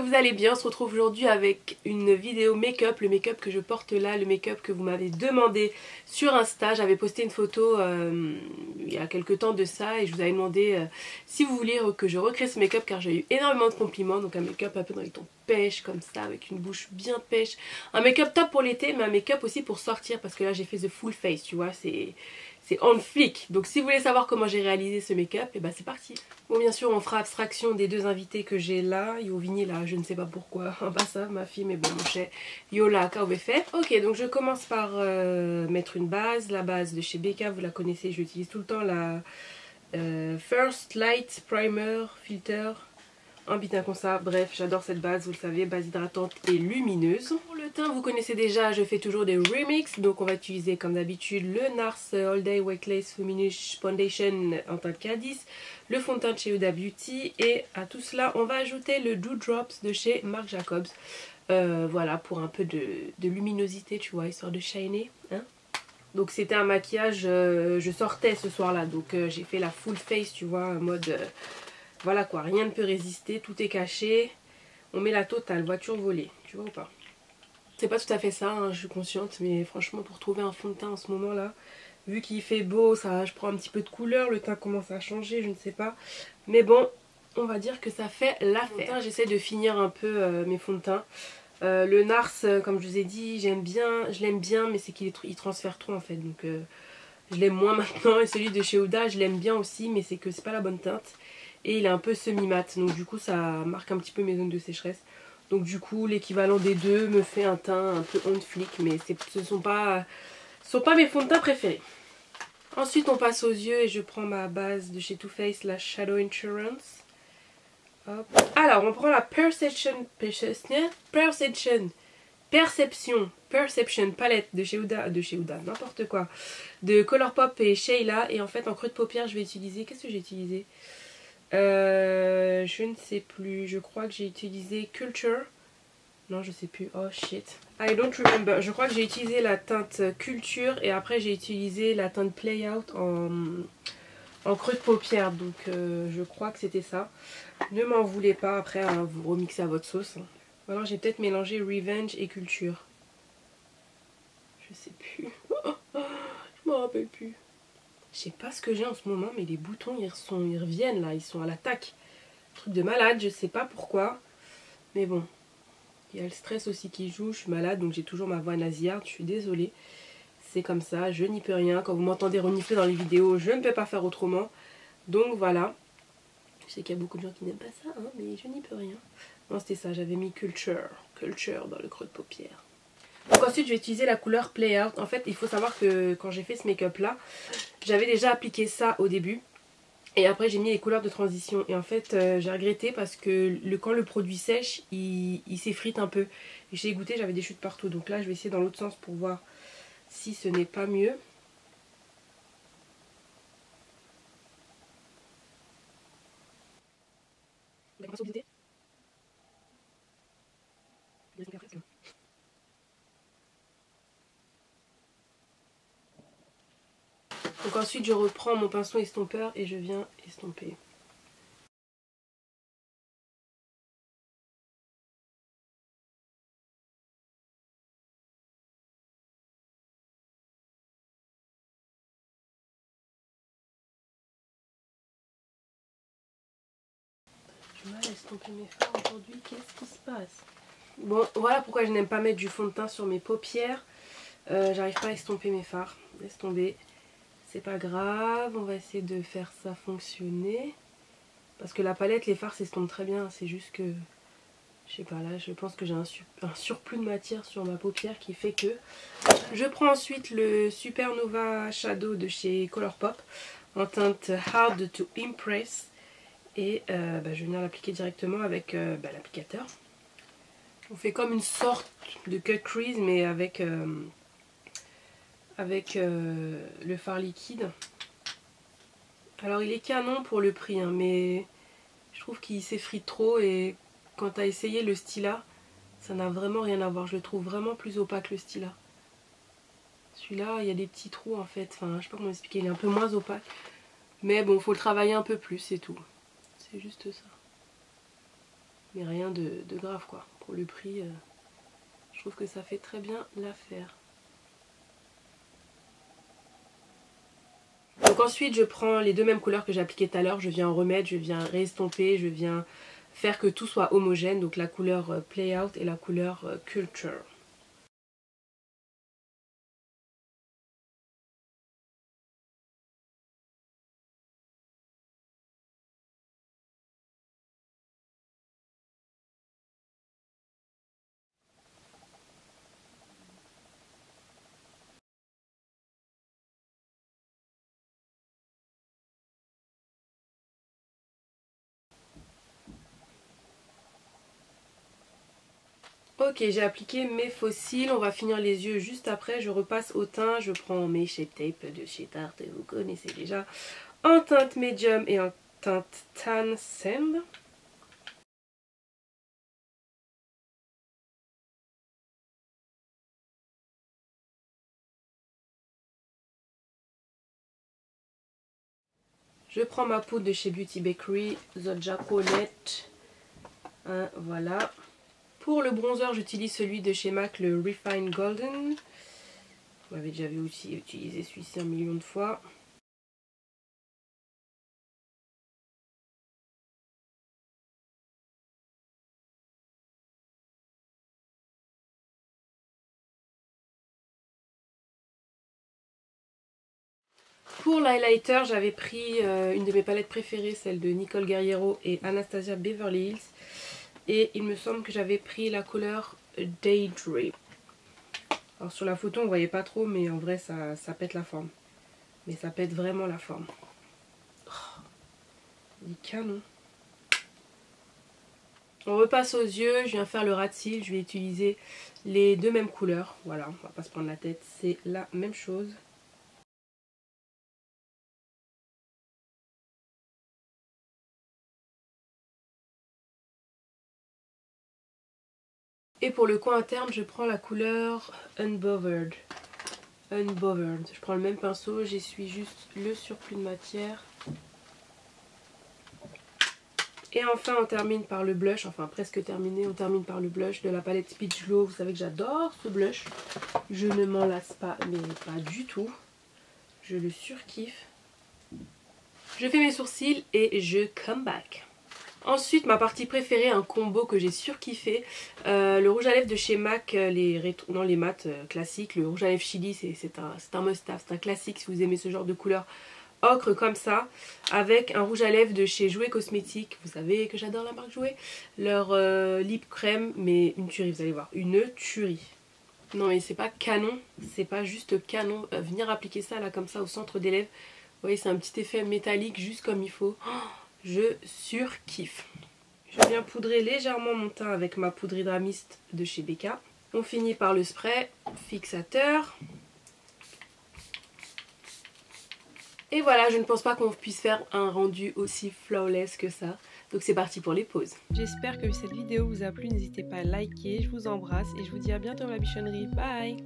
vous allez bien. On se retrouve aujourd'hui avec une vidéo make-up, le make-up que je porte là, le make-up que vous m'avez demandé sur Insta. J'avais posté une photo il y a quelques temps de ça et je vous avais demandé si vous vouliez que je recrée ce make-up car j'ai eu énormément de compliments. Donc un make-up un peu dans les tons pêche comme ça, avec une bouche bien pêche. Un make-up top pour l'été mais un make-up aussi pour sortir parce que là j'ai fait the full face, tu vois, c'est on flic. Donc si vous voulez savoir comment j'ai réalisé ce make-up, et ben c'est parti. Bon, bien sûr on fera abstraction des deux invités que j'ai là. Yovini là, je ne sais pas pourquoi, pas ça ma fille, mais bon mon cher Yola fait. Ok, donc je commence par mettre une base. La base de chez Becca, vous la connaissez, j'utilise tout le temps la First Light Primer Filter. Un bitin comme ça, bref j'adore cette base, vous le savez, base hydratante et lumineuse. Pour le teint vous connaissez déjà, je fais toujours des remix, donc on va utiliser comme d'habitude le NARS All Day Weightless Luminous Foundation en teint de Cadiz, le fond de teint de chez Huda Beauty et à tout cela on va ajouter le Dew Drops de chez Marc Jacobs. Voilà, pour un peu de luminosité, tu vois, histoire de shiner, hein. Donc c'était un maquillage, je sortais ce soir là, donc j'ai fait la full face, tu vois, en mode... voilà quoi, rien ne peut résister, tout est caché. On met la totale, voiture volée, tu vois ou pas? C'est pas tout à fait ça, hein, je suis consciente, mais franchement pour trouver un fond de teint en ce moment là, vu qu'il fait beau, ça, je prends un petit peu de couleur, le teint commence à changer, je ne sais pas. Mais bon, on va dire que ça fait l'affaire. J'essaie de finir un peu mes fonds de teint. Le NARS, comme je vous ai dit, j'aime bien, je l'aime bien, mais c'est qu'il transfère trop en fait, donc je l'aime moins maintenant. Et celui de chez Huda, je l'aime bien aussi, mais c'est que c'est pas la bonne teinte. Et il est un peu semi-mat, donc du coup ça marque un petit peu mes zones de sécheresse. Donc du coup l'équivalent des deux me fait un teint un peu on flic, mais ce sont pas mes fonds de teint préférés. Ensuite on passe aux yeux et je prends ma base de chez Too Faced, la Shadow Insurance. Hop. Alors on prend la Perception palette de chez Huda, n'importe quoi, de Colourpop et Sheila. Et en fait en creux de paupière je vais utiliser, qu'est-ce que j'ai utilisé? Je ne sais plus, je crois que j'ai utilisé Culture. Non, je sais plus. Oh shit. I don't remember. Je crois que j'ai utilisé la teinte Culture et après j'ai utilisé la teinte Play Out en creux de paupière. Donc je crois que c'était ça. Ne m'en voulez pas après, hein, vous remixez à votre sauce. Ou alors j'ai peut-être mélangé Revenge et Culture. Je sais plus. Je m'en rappelle plus. Je sais pas ce que j'ai en ce moment, mais les boutons ils reviennent là, ils sont à l'attaque. Truc de malade, je sais pas pourquoi. Mais bon, il y a le stress aussi qui joue, je suis malade donc j'ai toujours ma voix nasillarde, je suis désolée. C'est comme ça, je n'y peux rien. Quand vous m'entendez renifler dans les vidéos, je ne peux pas faire autrement. Donc voilà. Je sais qu'il y a beaucoup de gens qui n'aiment pas ça, hein, mais je n'y peux rien. Non, c'était ça, j'avais mis Culture dans le creux de paupière. Donc ensuite je vais utiliser la couleur Play Out. En fait il faut savoir que quand j'ai fait ce make up là, j'avais déjà appliqué ça au début. Et après j'ai mis les couleurs de transition. Et en fait j'ai regretté parce que quand le produit sèche, il s'effrite un peu. Et j'ai goûté, j'avais des chutes partout. Donc là je vais essayer dans l'autre sens pour voir si ce n'est pas mieux. Donc ensuite je reprends mon pinceau estompeur et je viens estomper. J'ai du mal à estomper mes fards aujourd'hui, qu'est-ce qui se passe? Bon, voilà pourquoi je n'aime pas mettre du fond de teint sur mes paupières. J'arrive pas à estomper mes fards. Laisse tomber. C'est pas grave, on va essayer de faire ça fonctionner. Parce que la palette, les fards s'estompent très bien. C'est juste que, je sais pas, là je pense que j'ai un surplus de matière sur ma paupière qui fait que... Je prends ensuite le Supernova Shadow de chez Colourpop en teinte Hard to Impress. Et je vais venir l'appliquer directement avec l'applicateur. On fait comme une sorte de cut crease mais avec le fard liquide. Alors il est canon pour le prix hein, mais je trouve qu'il s'effrite trop et quand tu as essayé le Stila, ça n'a vraiment rien à voir. Je le trouve vraiment plus opaque le Stila. Celui-là il y a des petits trous en fait, enfin je sais pas comment expliquer, il est un peu moins opaque. Mais bon, faut le travailler un peu plus, c'est tout. C'est juste ça. Mais rien de grave quoi. Pour le prix, je trouve que ça fait très bien l'affaire. Donc ensuite je prends les deux mêmes couleurs que j'ai appliquées tout à l'heure, je viens en remettre, je viens réestomper, je viens faire que tout soit homogène, donc la couleur Play Out et la couleur Culture. Ok, j'ai appliqué mes faux cils, on va finir les yeux juste après, je repasse au teint, je prends mes Shape Tape de chez Tarte, vous connaissez déjà, en teinte médium et en teinte Tan Sand. Je prends ma poudre de chez Beauty Bakery, The Japonette, hein, voilà. Pour le bronzer, j'utilise celui de chez MAC, le Refine Golden. Vous m'avez déjà vu aussi utiliser celui-ci 1 million de fois. Pour l'highlighter, j'avais pris une de mes palettes préférées, celle de Nicole Guerriero et Anastasia Beverly Hills. Et il me semble que j'avais pris la couleur Daydream. Alors sur la photo on ne voyait pas trop, mais en vrai ça pète la forme. Mais ça pète vraiment la forme. Oh, il est canon. On repasse aux yeux, je viens faire le ras de cils, je vais utiliser les deux mêmes couleurs. Voilà, on va pas se prendre la tête, c'est la même chose. Et pour le coin interne, je prends la couleur Unbothered. Je prends le même pinceau, j'essuie juste le surplus de matière. Et enfin on termine par le blush, enfin presque terminé, on termine par le blush de la palette Peach Glow. Vous savez que j'adore ce blush, je ne m'en lasse pas, mais pas du tout. Je le surkiffe. Je fais mes sourcils et je come back. Ensuite ma partie préférée, un combo que j'ai surkiffé, le rouge à lèvres de chez MAC, les mat classiques, le rouge à lèvres chili c'est un must-have, c'est un classique si vous aimez ce genre de couleur ocre comme ça, avec un rouge à lèvres de chez Jouer Cosmétiques. Vous savez que j'adore la marque Jouer. Leur lip crème, mais une tuerie, vous allez voir, une tuerie. Non mais c'est pas canon, c'est pas juste canon. Venir appliquer ça là comme ça au centre des lèvres, vous voyez c'est un petit effet métallique juste comme il faut. Oh, je surkiffe. Je viens poudrer légèrement mon teint avec ma poudre hydramiste de chez Becca. On finit par le spray fixateur. Et voilà, je ne pense pas qu'on puisse faire un rendu aussi flawless que ça. Donc c'est parti pour les poses. J'espère que cette vidéo vous a plu, n'hésitez pas à liker, je vous embrasse et je vous dis à bientôt ma bichonnerie. Bye!